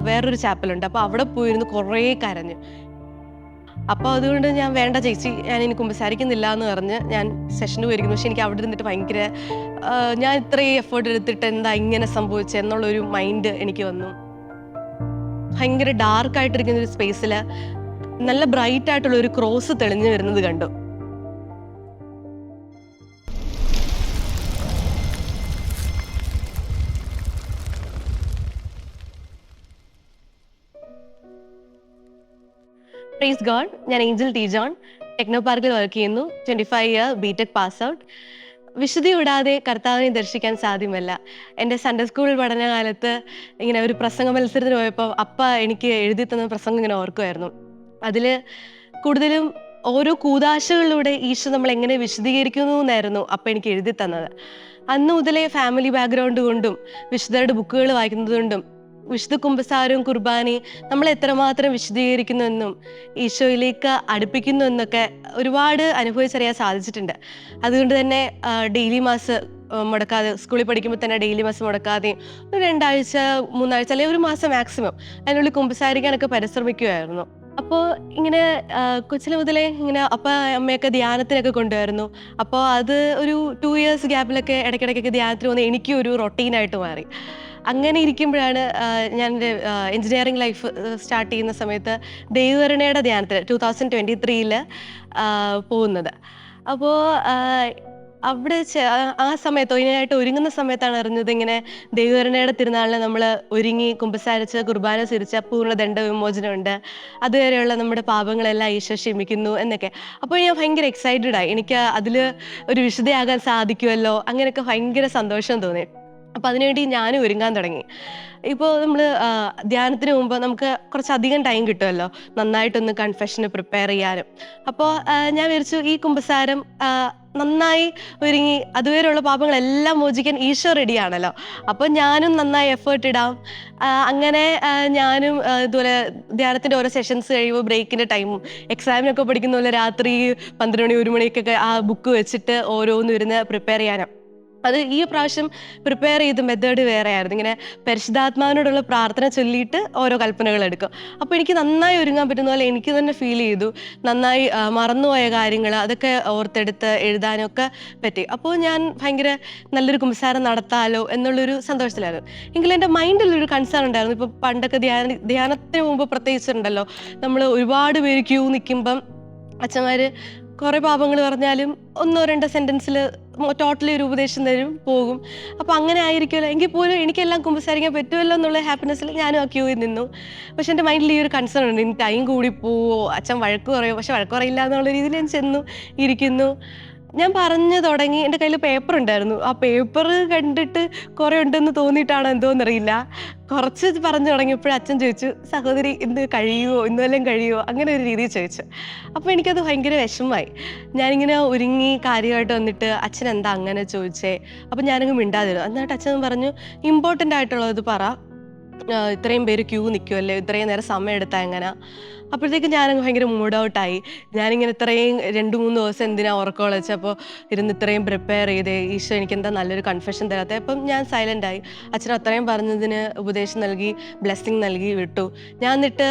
വേറൊരു ചാപ്പലുണ്ട്. അപ്പോൾ അവിടെ പോയിരുന്ന് കുറേ കരഞ്ഞു. അപ്പോൾ അതുകൊണ്ട് ഞാൻ വേണ്ട ചേച്ചി ഞാനിനി കുമ്പസാരിക്കുന്നില്ല എന്ന് പറഞ്ഞ് ഞാൻ സെഷന് പോയിരിക്കുന്നു. പക്ഷെ എനിക്ക് അവിടെ ഇരുന്നിട്ട് ഭയങ്കര ഞാൻ ഇത്രയും എഫേർട്ട് എടുത്തിട്ട് എന്താ ഇങ്ങനെ സംഭവിച്ചത് എന്നുള്ളൊരു മൈൻഡ് എനിക്ക് വന്നു. ഭയങ്കര ഡാർക്കായിട്ടിരിക്കുന്ന ഒരു സ്പേസിൽ നല്ല ബ്രൈറ്റ് ആയിട്ടുള്ള ഒരു ക്രോസ് തെളിഞ്ഞു വരുന്നത് കണ്ടു. Praise God. ഞാൻ ഏഞ്ചൽ ടി ജോൺ ടെക്നോ പാർക്കിൽ വർക്ക് ചെയ്യുന്നു. 25 ഇയർ ബിടെക് പാസ് ഔട്ട്. വിശുദ്ധി വിടാതെ കർത്താവിനെ ദർശിക്കാൻ സാധ്യമല്ല. എൻ്റെ സൺഡേ സ്കൂൾ പഠനകാലത്ത് ഇങ്ങനെ ഒരു പ്രസംഗ മത്സരത്തിന് പോയപ്പോൾ അപ്പ എനിക്ക് എഴുതി തന്ന പ്രസംഗം ഇങ്ങനെ ഓർക്കുമായിരുന്നു. അതിൽ കൂടുതലും ഓരോ കൂദാശകളിലൂടെ ഈശോ നമ്മൾ എങ്ങനെ വിശദീകരിക്കുന്നു എന്നായിരുന്നു അപ്പം എനിക്ക് എഴുതി തന്നത്. അന്ന് മുതലേ ഫാമിലി ബാക്ക്ഗ്രൗണ്ട് കൊണ്ടും വിശുദ്ധരുടെ ബുക്കുകൾ വായിക്കുന്നത് കൊണ്ടും വിശുദ്ധ കുമ്പസാരവും കുർബാനയും നമ്മൾ എത്രമാത്രം വിശദീകരിക്കുന്നുവെന്നും ഈശോയിലേക്ക് അടുപ്പിക്കുന്നു എന്നൊക്കെ ഒരുപാട് അനുഭവിച്ചറിയാൻ സാധിച്ചിട്ടുണ്ട്. അതുകൊണ്ട് തന്നെ ഡെയിലി മാസ് മുടക്കാതെ, സ്കൂളിൽ പഠിക്കുമ്പോൾ തന്നെ ഡെയിലി മാസ് മുടക്കാതെയും ഒരു 2 ആഴ്ച 3 ആഴ്ച അല്ലെങ്കിൽ 1 മാസം മാക്സിമം അതിനുള്ളിൽ കുമ്പസാരിക്കാനൊക്കെ പരിശ്രമിക്കുമായിരുന്നു. അപ്പോൾ ഇങ്ങനെ കൊച്ചിലെ മുതലേ ഇങ്ങനെ അപ്പ അമ്മയൊക്കെ ധ്യാനത്തിനൊക്കെ കൊണ്ടുവരുന്നു. അപ്പോൾ അത് ഒരു 2 ഇയേഴ്സ് ഗ്യാപ്പിലൊക്കെ ഇടയ്ക്കിടയ്ക്കൊക്കെ ധ്യാനത്തിന് വന്ന് എനിക്കും ഒരു റൊട്ടീനായിട്ട് മാറി. അങ്ങനെ ഇരിക്കുമ്പോഴാണ് ഞാൻ എൻ്റെ എൻജിനീയറിംഗ് ലൈഫ് സ്റ്റാർട്ട് ചെയ്യുന്ന സമയത്ത് ദൈവകരുണയുടെ ധ്യാനത്തിന് 2023 പോകുന്നത്. അപ്പോൾ അവിടെ ആ സമയത്ത് ഇതിനായിട്ട് ഒരുങ്ങുന്ന സമയത്താണ് അറിഞ്ഞത് ഇങ്ങനെ ദൈവകരുണയുടെ തിരുനാളിന് നമ്മൾ ഒരുങ്ങി കുമ്പസാരിച്ച് കുർബാന സ്വീകരിച്ച പൂർണ്ണ ദണ്ഡവിമോചനമുണ്ട്, അതുവരെയുള്ള നമ്മുടെ പാപങ്ങളെല്ലാം ഈശോ ക്ഷമിക്കുന്നു എന്നൊക്കെ. അപ്പോൾ ഞാൻ ഭയങ്കര എക്സൈറ്റഡ് ആയി. എനിക്ക് അതിൽ ഒരു വിശുദ്ധയാകാൻ സാധിക്കുമല്ലോ, അങ്ങനെയൊക്കെ ഭയങ്കര സന്തോഷം തോന്നി. അപ്പോൾ അതിനുവേണ്ടി ഞാനും ഒരുങ്ങാൻ തുടങ്ങി. ഇപ്പോൾ നമ്മൾ ധ്യാനത്തിന് മുമ്പ് നമുക്ക് കുറച്ചധികം ടൈം കിട്ടുമല്ലോ നന്നായിട്ടൊന്ന് കൺഫെഷന് പ്രിപ്പയർ ചെയ്യാനും. അപ്പോൾ ഞാൻ വിചാരിച്ചു ഈ കുമ്പസാരം നന്നായി ഒരുങ്ങി അതുവരെയുള്ള പാപങ്ങളെല്ലാം മോചിക്കാൻ ഈശോ റെഡിയാണല്ലോ, അപ്പോൾ ഞാനും നന്നായി എഫേർട്ട് ഇടാം. അങ്ങനെ ഞാനും ഇതുപോലെ ധ്യാനത്തിൻ്റെ ഓരോ സെഷൻസ് കഴിയുമ്പോൾ ബ്രേക്കിൻ്റെ ടൈമും എക്സാമിനൊക്കെ പഠിക്കുന്ന പോലെ രാത്രി 12 മണി 1 മണിക്കൊക്കെ ആ ബുക്ക് വെച്ചിട്ട് ഓരോന്നും ഇരുന്ന് പ്രിപ്പയർ ചെയ്യാനും. അത് ഈ പ്രാവശ്യം പ്രിപ്പയർ ചെയ്ത മെത്തേഡ് വേറെ ആയിരുന്നു. ഇങ്ങനെ പരിശുദ്ധാത്മാവിനോടുള്ള പ്രാർത്ഥന ചൊല്ലിയിട്ട് ഓരോ കൽപ്പനകൾ എടുക്കും. അപ്പോൾ എനിക്ക് നന്നായി ഒരുങ്ങാൻ പറ്റുന്ന പോലെ എനിക്ക് തന്നെ ഫീൽ ചെയ്തു. നന്നായി മറന്നുപോയ കാര്യങ്ങൾ അതൊക്കെ ഓർത്തെടുത്ത് എഴുതാനൊക്കെ പറ്റി. അപ്പോൾ ഞാൻ ഭയങ്കര നല്ലൊരു കുമ്പസാരം നടത്താലോ എന്നുള്ളൊരു സന്തോഷത്തിലായിരുന്നു. എങ്കിലും എൻ്റെ മൈൻഡിലൊരു കൺസേൺ ഉണ്ടായിരുന്നു. ഇപ്പോൾ പണ്ടൊക്കെ ധ്യാനത്തിന് മുമ്പ് പ്രത്യേകിച്ചിട്ടുണ്ടല്ലോ, നമ്മൾ ഒരുപാട് പേര് ക്യൂ നിൽക്കുമ്പം അച്ഛന്മാർ കുറേ പാപങ്ങൾ പറഞ്ഞാലും 1-2 സെൻറ്റൻസിൽ ടോട്ടലി ഒരു ഉപദേശം തരും, പോകും. അപ്പോൾ അങ്ങനെ ആയിരിക്കുമല്ലോ, എങ്കിൽ പോലും എനിക്കെല്ലാം കുമ്പസാരിക്കാൻ പറ്റുമല്ലോ എന്നുള്ള ഹാപ്പിനെസ്സിൽ ഞാനും ആ ക്യൂവിൽ നിന്നു. പക്ഷെ എൻ്റെ മൈൻഡിൽ ഈ ഒരു കൺസേൺ ഉണ്ട്, ഇനി ടൈം കൂടി പോവോ, അച്ഛൻ വഴക്ക് പറയുമോ. പക്ഷെ വഴക്ക് പറയില്ല എന്നുള്ള രീതിയിൽ ഞാൻ ചെന്നു ഇരിക്കുന്നു. ഞാൻ പറഞ്ഞു തുടങ്ങി. എൻ്റെ കയ്യിൽ പേപ്പർ ഉണ്ടായിരുന്നു. ആ പേപ്പർ കണ്ടിട്ട് കുറേ ഉണ്ടെന്ന് തോന്നിയിട്ടാണോ എന്തോന്നറിയില്ല, കുറച്ച് പറഞ്ഞു തുടങ്ങിയപ്പോഴും അച്ഛൻ ചോദിച്ചു, സഹോദരി ഇന്ന് കഴിയുമോ, ഇന്നുവെല്ലാം കഴിയുമോ, അങ്ങനെ ഒരു രീതിയിൽ ചോദിച്ചു. അപ്പോൾ എനിക്കത് ഭയങ്കര വിഷമമായി. ഞാനിങ്ങനെ ഒരുങ്ങി കാര്യമായിട്ട് വന്നിട്ട് അച്ഛൻ എന്താ അങ്ങനെ ചോദിച്ചേ. അപ്പം ഞാനങ്ങ് മിണ്ടാതിരുന്നു. എന്നിട്ട് അച്ഛൻ പറഞ്ഞു, ഇമ്പോർട്ടൻ്റ് ആയിട്ടുള്ളത് പറ, ഇത്രയും പേര് ക്യൂ നിൽക്കുമല്ലേ, ഇത്രയും നേരം സമയം എടുത്താൽ എങ്ങനെ. അപ്പോഴത്തേക്കും ഞാനങ്ങ് ഭയങ്കര മൂഡ് ഔട്ടായി. ഞാനിങ്ങനെ ഇത്രയും 2-3 ദിവസം എന്തിനാ ഉറക്കം വിളിച്ചപ്പോൾ ഇരുന്ന് ഇത്രയും പ്രിപ്പയർ ചെയ്തേ, ഈശോ എനിക്ക് എന്താ നല്ലൊരു കൺഫെഷൻ തരാത്തത്. അപ്പം ഞാൻ സൈലൻ്റായി. അച്ഛൻ അത്രയും പറഞ്ഞതിന് ഉപദേശം നൽകി, ബ്ലെസ്സിങ് നൽകി വിട്ടു. ഞാൻ എന്നിട്ട്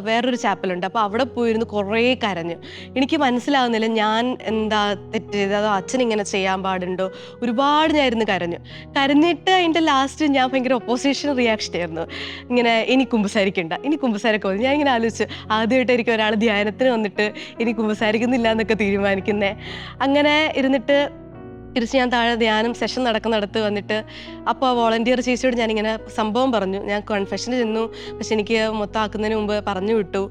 വേറൊരു ചാപ്പലുണ്ട്, അപ്പോൾ അവിടെ പോയിരുന്ന് കുറേ കരഞ്ഞു. എനിക്ക് മനസ്സിലാവുന്നില്ല ഞാൻ എന്താ തെറ്റ് ചെയ്തത്, അതോ അച്ഛൻ ഇങ്ങനെ ചെയ്യാൻ പാടുണ്ടോ. ഒരുപാട് ഞാൻ ഇരുന്ന് കരഞ്ഞിട്ട് അതിൻ്റെ ലാസ്റ്റ് ഞാൻ ഭയങ്കര ഒപ്പോസിഷൻ റിയാക്ഷൻ ആയിരുന്നു. ഇങ്ങനെ ഇനി കുമ്പസാരിക്കണ്ട, ഇനി കുമ്പസാരൊക്കെ മതി. ഞാൻ ഇങ്ങനെ ആലോചിച്ചു, ആദ്യമായിട്ടായിരിക്കും ഒരാൾ ധ്യാനത്തിന് വന്നിട്ട് ഇനി കുമ്പസാരിക്കുന്നില്ല എന്നൊക്കെ തീരുമാനിക്കുന്നത്. അങ്ങനെ ഇരുന്നിട്ട് തിരിച്ച് ഞാൻ താഴെ ധ്യാനം സെഷൻ നടക്കുന്നിടത്ത് വന്നിട്ട് അപ്പോൾ ആ വോളണ്ടിയർ ചേച്ചിയോട് ഞാനിങ്ങനെ സംഭവം പറഞ്ഞു. ഞാൻ കൺഫെഷന് ചെന്നു, പക്ഷെ എനിക്ക് മൊത്തം ആക്കുന്നതിന് മുമ്പ് പറഞ്ഞു വിട്ടു.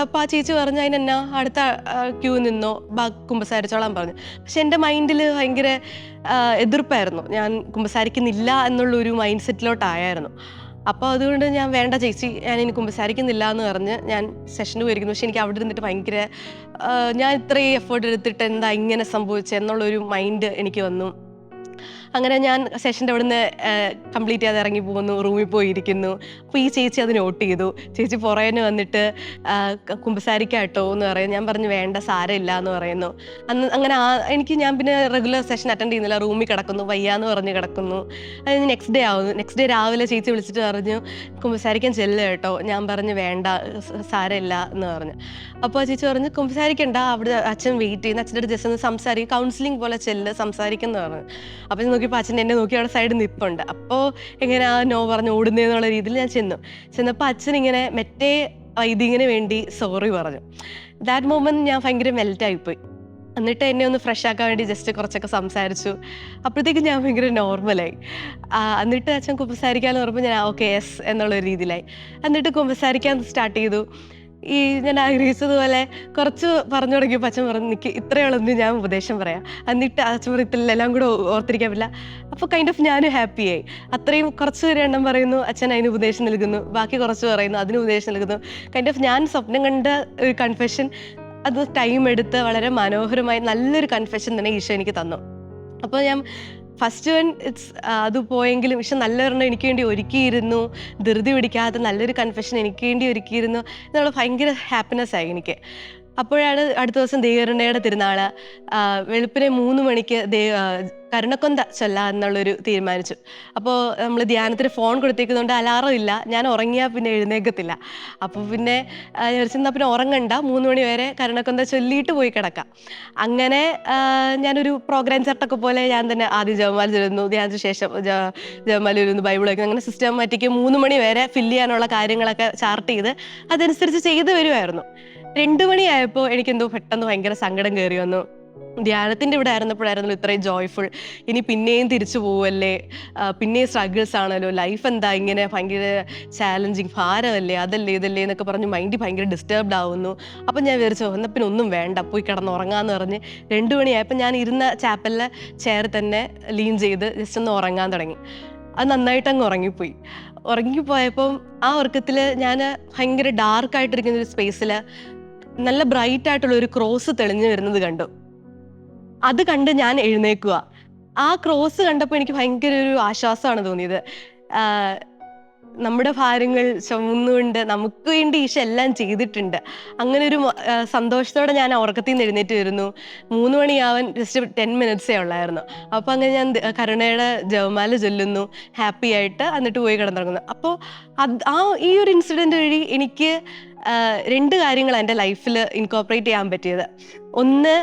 അപ്പോൾ ആ ചേച്ചി പറഞ്ഞു, അതിനെന്നാ അടുത്ത ക്യൂ നിന്നോ, കുമ്പസാരിച്ചോളാൻ പറഞ്ഞു. പക്ഷെ എൻ്റെ മൈൻഡിൽ ഭയങ്കര എതിർപ്പായിരുന്നു. ഞാൻ കുമ്പസാരിക്കുന്നില്ല എന്നുള്ളൊരു മൈൻഡ് സെറ്റിലോട്ടായിരുന്നു. അപ്പോൾ അതുകൊണ്ട് ഞാൻ വേണ്ട ചേച്ചി ഞാനിനി കുമ്പസാരിക്കുന്നില്ല എന്ന് പറഞ്ഞ് ഞാൻ സെഷന് പോയിരിക്കുന്നു. പക്ഷെ എനിക്ക് അവിടെ ഇരുന്നിട്ട് ഭയങ്കര ഞാൻ ഇത്രയും എഫേർട്ട് എടുത്തിട്ട് എന്താ ഇങ്ങനെ സംഭവിച്ചത് എന്നുള്ളൊരു മൈൻഡ് എനിക്ക് വന്നു. അങ്ങനെ ഞാൻ സെഷൻ്റെ അവിടുന്ന് കംപ്ലീറ്റ് ചെയ്യാതെ ഇറങ്ങി പോകുന്നു, റൂമിൽ പോയിരിക്കുന്നു. അപ്പോൾ ഈ ചേച്ചി അത് നോട്ട് ചെയ്തു. ചേച്ചി പുറകെ വന്നിട്ട് കുമ്പസാരിക്കാട്ടോ എന്ന് പറയും. ഞാൻ പറഞ്ഞു വേണ്ട, സാരമില്ല എന്ന് പറയുന്നു. അങ്ങനെ ഞാൻ പിന്നെ റെഗുലർ സെഷൻ അറ്റൻഡ് ചെയ്യുന്നില്ല, റൂമിൽ കിടക്കുന്നു, വയ്യാന്ന് പറഞ്ഞ് കിടക്കുന്നു. അത് നെക്സ്റ്റ് ഡേ ആവുന്നു. നെക്സ്റ്റ് ഡേ രാവിലെ ചേച്ചി വിളിച്ചിട്ട് പറഞ്ഞു കുമ്പസാരിക്കാൻ ചെല്ലുക കേട്ടോ. ഞാൻ പറഞ്ഞു വേണ്ട, സാരമില്ല എന്ന് പറഞ്ഞു. അപ്പോൾ ചേച്ചി പറഞ്ഞു കുമ്പസാരിക്കണ്ട, അവിടെ അച്ഛൻ വെയിറ്റ് ചെയ്യുന്ന, അച്ഛൻ്റെ അടുത്ത് ജസ്റ്റ് ഒന്ന് സംസാരിക്കും, കൗൺസിലിംഗ് പോലെ ചെല്ല്, സംസാരിക്കുന്നു പറഞ്ഞു. അപ്പോൾ ഞാൻ നോക്കിയപ്പോൾ അച്ഛൻ എന്നെ നോക്കി അവിടെ സൈഡിൽ നിൽപ്പുണ്ട്. അപ്പോൾ എങ്ങനെയാ നോ പറഞ്ഞ് ഓടുന്നതെന്നുള്ള രീതിയിൽ ഞാൻ ചെന്നപ്പോൾ അച്ഛൻ ഇങ്ങനെ മറ്റേ വൈദികന് വേണ്ടി സോറി പറഞ്ഞു. ദാറ്റ് മൊമെന്റ് ഞാൻ ഭയങ്കര മെൽറ്റായിപ്പോയി. എന്നിട്ട് എന്നെ ഒന്ന് ഫ്രഷ് ആക്കാൻ വേണ്ടി ജസ്റ്റ് കുറച്ചൊക്കെ സംസാരിച്ചു. അപ്പോഴത്തേക്കും ഞാൻ ഭയങ്കര നോർമലായി. എന്നിട്ട് അച്ഛൻ കുമ്പസാരിക്കാമെന്ന് പറഞ്ഞപ്പോൾ ഞാൻ ഓക്കെ യെസ് എന്നുള്ളൊരു രീതിയിലായി. എന്നിട്ട് കുമ്പസാരിക്കാൻ സ്റ്റാർട്ട് ചെയ്തു. ഈ ഞാൻ ആഗ്രഹിച്ചതുപോലെ കുറച്ച് പറഞ്ഞു തുടങ്ങിയപ്പോൾ അച്ഛൻ പറഞ്ഞു എനിക്ക് ഇത്രയുള്ളൊന്നും ഞാൻ ഉപദേശം പറയാം. എന്നിട്ട് അച്ഛൻ പറയത്തില്ല, എല്ലാം കൂടെ ഓർത്തിരിക്കാൻ പറ്റില്ല. അപ്പോൾ കൈൻഡ് ഓഫ് ഞാനും ഹാപ്പിയായി. അത്രയും കുറച്ച് എണ്ണം പറയുന്നു, അച്ഛൻ അതിന് ഉപദേശം നൽകുന്നു, ബാക്കി കുറച്ച് പറയുന്നു, അതിന് ഉപദേശം നൽകുന്നു. കൈൻഡ് ഓഫ് ഞാൻ സ്വപ്നം കണ്ട ഒരു കൺഫെഷൻ അത് ടൈം എടുത്ത് വളരെ മനോഹരമായി നല്ലൊരു കൺഫെഷൻ തന്നെ ഈശോ എനിക്ക് തന്നു. അപ്പോൾ ഞാൻ ഫസ്റ്റ് വൺ അത് പോയെങ്കിലും ഈശോ നല്ലൊരെണ്ണം എനിക്ക് വേണ്ടി ഒരുക്കിയിരുന്നു. ധൃതി പിടിക്കാതെ നല്ലൊരു കൺഫെഷൻ എനിക്ക് വേണ്ടി ഒരുക്കിയിരുന്നു എന്നുള്ള ഭയങ്കര ഹാപ്പിനെസ് ആയി എനിക്ക്. അപ്പോഴാണ് അടുത്ത ദിവസം ദൈവകരുണയുടെ തിരുനാൾ. വെളുപ്പിനെ 3 മണിക്ക് കരുണക്കൊന്ത ചൊല്ലാം എന്നുള്ളൊരു തീരുമാനിച്ചു. അപ്പോൾ നമ്മൾ ധ്യാനത്തിന് ഫോൺ കൊടുത്തേക്കുന്നതുകൊണ്ട് അലാറം ഇല്ല. ഞാൻ ഉറങ്ങിയാൽ പിന്നെ എഴുന്നേക്കത്തില്ല. അപ്പോൾ പിന്നെ ചെന്നാൽ പിന്നെ ഉറങ്ങണ്ട, 3 മണി വരെ കരുണക്കൊന്ത ചൊല്ലിയിട്ട് പോയി കിടക്കാം. അങ്ങനെ ഞാനൊരു പ്രോഗ്രാം ചട്ടൊക്കെ പോലെ ഞാൻ തന്നെ ആദ്യം ജപമാല ചൊല്ലുന്നു, ധ്യാനത്തിന് ശേഷം ജപമാല ചൊല്ലുന്നു, ബൈബിൾ വയ്ക്കുന്നു. അങ്ങനെ സിസ്റ്റമാറ്റിക്ക് 3 മണി വരെ ഫില്ല് ചെയ്യാനുള്ള കാര്യങ്ങളൊക്കെ ചാർട്ട് ചെയ്ത് അതനുസരിച്ച് ചെയ്ത് വരുമായിരുന്നു. 2 മണിയായപ്പോൾ എനിക്കെന്തോ പെട്ടെന്ന് ഭയങ്കര സങ്കടം കയറി വന്നു. ധ്യാനത്തിൻ്റെ ഇവിടെ ആയിരുന്നപ്പോഴായിരുന്നല്ലോ ഇത്രയും ജോയ്ഫുൾ, ഇനി പിന്നെയും തിരിച്ചു പോവല്ലേ, പിന്നെയും സ്ട്രഗിൾസ് ആണല്ലോ, ലൈഫ് എന്താ ഇങ്ങനെ ഭയങ്കര ചാലഞ്ചിങ്, ഭാരമല്ലേ, അതല്ലേ ഇതല്ലേ എന്നൊക്കെ പറഞ്ഞ് മൈൻഡ് ഭയങ്കര ഡിസ്റ്റർബ്ഡ് ആവുന്നു. അപ്പം ഞാൻ വിചാരിച്ചു എന്നാൽ പിന്നെ ഒന്നും വേണ്ട, പോയി കിടന്നുറങ്ങാമെന്ന് പറഞ്ഞ് 2 മണിയായപ്പോൾ ഞാൻ ഇരുന്ന ചാപ്പലിലെ ചെയർ തന്നെ ലീൻ ചെയ്ത് ജസ്റ്റ് ഒന്ന് ഉറങ്ങാൻ തുടങ്ങി. അത് നന്നായിട്ട് അങ്ങ് ഉറങ്ങിപ്പോയപ്പം ആ ഉറക്കത്തിൽ ഞാൻ ഭയങ്കര ഡാർക്കായിട്ടിരിക്കുന്ന ഒരു സ്പേസിൽ നല്ല ബ്രൈറ്റ് ആയിട്ടുള്ള ഒരു ക്രോസ് തെളിഞ്ഞു വരുന്നത് കണ്ടു. അത് കണ്ട് ഞാൻ എഴുന്നേക്കുക. ആ ക്രോസ് കണ്ടപ്പോൾ എനിക്ക് ഭയങ്കര ഒരു ആശ്വാസമാണ് തോന്നിയത്. നമ്മുടെ ഭാരങ്ങൾ ചുമന്നുകൊണ്ട് നമുക്ക് വേണ്ടി ഈശോ എല്ലാം ചെയ്തിട്ടുണ്ട്. അങ്ങനെ ഒരു സന്തോഷത്തോടെ ഞാൻ ഉറക്കത്തിൽ നിന്ന് എഴുന്നേറ്റ് വരുന്നു. 3 മണിയാവാൻ ജസ്റ്റ് 10 മിനിറ്റ്സേ ഉള്ളായിരുന്നു. അപ്പോൾ അങ്ങനെ ഞാൻ കരുണയുടെ ജപമാല ചൊല്ലുന്നു ഹാപ്പി ആയിട്ട്, എന്നിട്ട് പോയി കിടന്നുറങ്ങുന്നു. അപ്പോൾ ഈ ഒരു ഇൻസിഡൻറ്റ് വഴി എനിക്ക് 2 കാര്യങ്ങളാണ് എൻ്റെ ലൈഫിൽ ഇൻകോർപ്പറേറ്റ് ചെയ്യാൻ പറ്റിയത്. ഒന്ന്,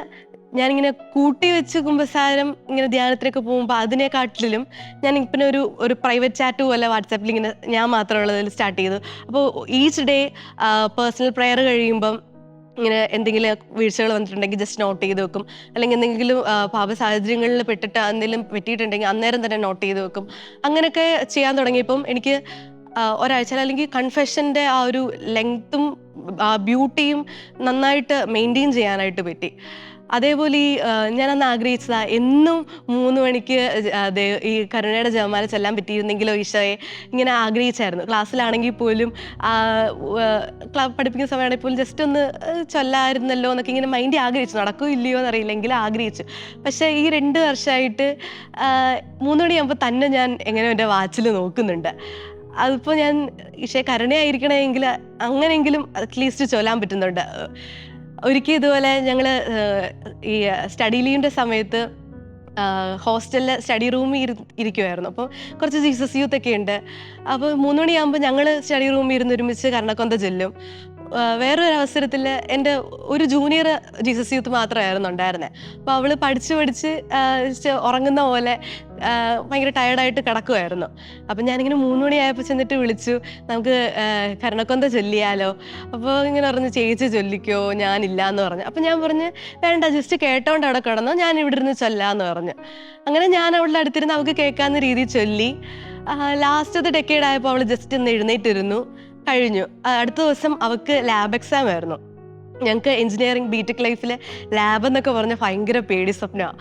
ഞാനിങ്ങനെ കൂട്ടി വെച്ച് കുമ്പസാരം ഇങ്ങനെ ധ്യാനത്തിനൊക്കെ പോകുമ്പോൾ അതിനെക്കാട്ടിലും ഞാൻ ഇപ്പം ഒരു പ്രൈവറ്റ് ചാറ്റ് പോലെ വാട്സാപ്പിൽ ഇങ്ങനെ ഞാൻ മാത്രമുള്ളതിൽ സ്റ്റാർട്ട് ചെയ്തു. അപ്പോൾ ഈച്ച് ഡേ പേഴ്സണൽ പ്രെയർ കഴിയുമ്പം ഇങ്ങനെ എന്തെങ്കിലും വീഴ്ചകൾ വന്നിട്ടുണ്ടെങ്കിൽ ജസ്റ്റ് നോട്ട് ചെയ്ത് വെക്കും. അല്ലെങ്കിൽ എന്തെങ്കിലും പാപ സാഹചര്യങ്ങളിൽ പെട്ടിട്ട് എന്തെങ്കിലും പറ്റിയിട്ടുണ്ടെങ്കിൽ അന്നേരം തന്നെ നോട്ട് ചെയ്ത് വെക്കും. അങ്ങനെയൊക്കെ ചെയ്യാൻ തുടങ്ങിയപ്പം എനിക്ക് ഒരാഴ്ച അല്ലെങ്കിൽ കൺഫെഷൻ്റെ ആ ഒരു ലെങ്ത്തും ബ്യൂട്ടിയും നന്നായിട്ട് മെയിൻറ്റെയിൻ ചെയ്യാനായിട്ട് പറ്റി. അതേപോലെ ഞാൻ അന്ന് ആഗ്രഹിച്ചതാ എന്നും 3 മണിക്ക് ഈ കരുണയുടെ ജപമാല ചൊല്ലാൻ പറ്റിയിരുന്നെങ്കിലോ ഈശോയെ ഇങ്ങനെ ആഗ്രഹിച്ചായിരുന്നു. ക്ലാസ്സിലാണെങ്കിൽ പോലും പഠിപ്പിക്കുന്ന സമയമാണെങ്കിൽ പോലും ജസ്റ്റ് ഒന്ന് ചൊല്ലായിരുന്നല്ലോ എന്നൊക്കെ ഇങ്ങനെ മൈൻഡ് ആഗ്രഹിച്ചു. നടക്കോ ഇല്ലയോ എന്നറിയില്ലെങ്കിൽ ആഗ്രഹിച്ചു. പക്ഷേ ഈ 2 വർഷമായിട്ട് 3 മണിയാകുമ്പോൾ തന്നെ ഞാൻ എങ്ങനെ എൻ്റെ വാച്ചിൽ നോക്കുന്നുണ്ട്. അതിപ്പോൾ ഞാൻ ഈശോയെ കരുണയായിരിക്കണമെങ്കിൽ അങ്ങനെയെങ്കിലും അറ്റ്ലീസ്റ്റ് ചൊല്ലാൻ പറ്റുന്നുണ്ട്. ഒരിക്കൽ ഇതുപോലെ ഞങ്ങൾ ഈ സ്റ്റഡി ലീവിൻ്റെ സമയത്ത് ഹോസ്റ്റലിൽ സ്റ്റഡി റൂമിൽ ഇരിക്കുമായിരുന്നു. അപ്പോൾ കുറച്ച് ജീസസ് യൂത്ത് ഒക്കെ ഉണ്ട്. അപ്പോൾ 3 മണിയാകുമ്പോൾ ഞങ്ങൾ സ്റ്റഡി റൂമിൽ ഇരുന്ന് ഒരുമിച്ച് കരുണക്കൊന്ത ചൊല്ലും. വേറൊരു അവസരത്തിൽ എൻ്റെ ഒരു ജൂനിയർ ജീസസ് യൂത്ത് മാത്രമായിരുന്നു ഉണ്ടായിരുന്നത്. അപ്പോൾ അവൾ പഠിച്ച് ഉറങ്ങുന്ന പോലെ ഭയങ്കര ടയർഡായിട്ട് കിടക്കുമായിരുന്നു. അപ്പം ഞാനിങ്ങനെ 3 മണിയായപ്പോൾ ചെന്നിട്ട് വിളിച്ചു, നമുക്ക് കരുണക്കൊന്ത ചൊല്ലിയാലോ? അപ്പോൾ ഇങ്ങനെ പറഞ്ഞു ചേച്ചി ചൊല്ലിക്കോ, ഞാനില്ല എന്ന് പറഞ്ഞു. അപ്പം ഞാൻ പറഞ്ഞു വേണ്ട, ജസ്റ്റ് കേട്ടോണ്ട് അവിടെ കിടന്നോ, ഞാൻ ഇവിടെ ഇരുന്ന് ചൊല്ലാന്ന് പറഞ്ഞു. അങ്ങനെ ഞാൻ അവളുടെ അടുത്തിരുന്ന് അവൾക്ക് കേൾക്കാവുന്ന രീതിയിൽ ചൊല്ലി. ലാസ്റ്റത്തെ ഡെക്കേഡ് ആയപ്പോൾ അവൾ ജസ്റ്റ് ഒന്ന് എഴുന്നേറ്റിരുന്നു, കഴിഞ്ഞു. അടുത്ത ദിവസം അവൾക്ക് ലാബ് എക്സാം ആയിരുന്നു. ഞങ്ങൾക്ക് എഞ്ചിനീയറിംഗ് ബിടെക് ലൈഫിൽ ലാബ് എന്നൊക്കെ പറഞ്ഞാൽ ഭയങ്കര പേടി സ്വപ്നമാണ്.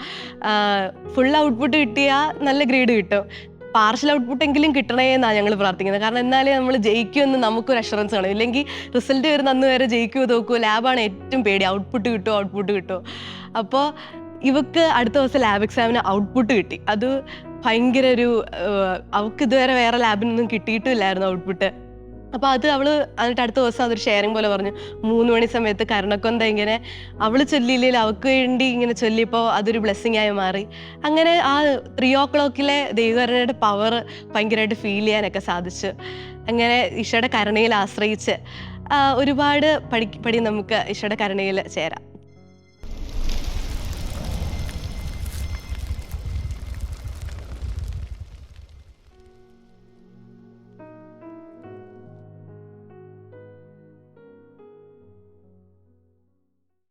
ഫുൾ ഔട്ട്പുട്ട് കിട്ടിയാൽ നല്ല ഗ്രേഡ് കിട്ടും, പാർഷ്യൽ ഔട്ട്പുട്ട് എങ്കിലും കിട്ടണേ എന്നാണ് ഞങ്ങൾ പ്രാർത്ഥിക്കുന്നത്. കാരണം എന്നാലേ നമ്മൾ ജയിക്കുമെന്ന് നമുക്കൊരു അഷുറൻസ് കാണും. ഇല്ലെങ്കിൽ റിസൾട്ട് വരുന്ന അന്ന് വരെ ജയിക്കുമോ തോക്കുമോ, ലാബാണ് ഏറ്റവും പേടി. ഔട്ട്പുട്ട് കിട്ടുമോ. അപ്പോൾ ഇവക്ക് അടുത്ത ദിവസം ലാബ് എക്സാമിന് ഔട്ട്പുട്ട് കിട്ടി. അത് ഭയങ്കര ഒരു അവൾക്ക് ഇതുവരെ വേറെ ലാബിനൊന്നും കിട്ടിയിട്ടില്ലായിരുന്നു ഔട്ട്പുട്ട്. അപ്പൊ അത് അവള് എന്നിട്ട് അടുത്ത ദിവസം അതൊരു ഷെയറിംഗ് പോലെ പറഞ്ഞു. 3 മണി സമയത്ത് കരുണക്കൊന്ത ഇങ്ങനെ അവള് ചൊല്ലിയില്ലേലും അവൾക്ക് വേണ്ടി ഇങ്ങനെ ചൊല്ലിയപ്പോൾ അതൊരു ബ്ലെസ്സിങ് ആയി മാറി. അങ്ങനെ ആ 3:00 ദൈവകരുണയുടെ പവർ ഭയങ്കരമായിട്ട് ഫീൽ ചെയ്യാനൊക്കെ സാധിച്ചു. അങ്ങനെ ഈശോയുടെ കരുണയിൽ ആശ്രയിച്ച് ഒരുപാട് പടി നമുക്ക് ഈശോയുടെ കരുണയിൽ ചേരാം.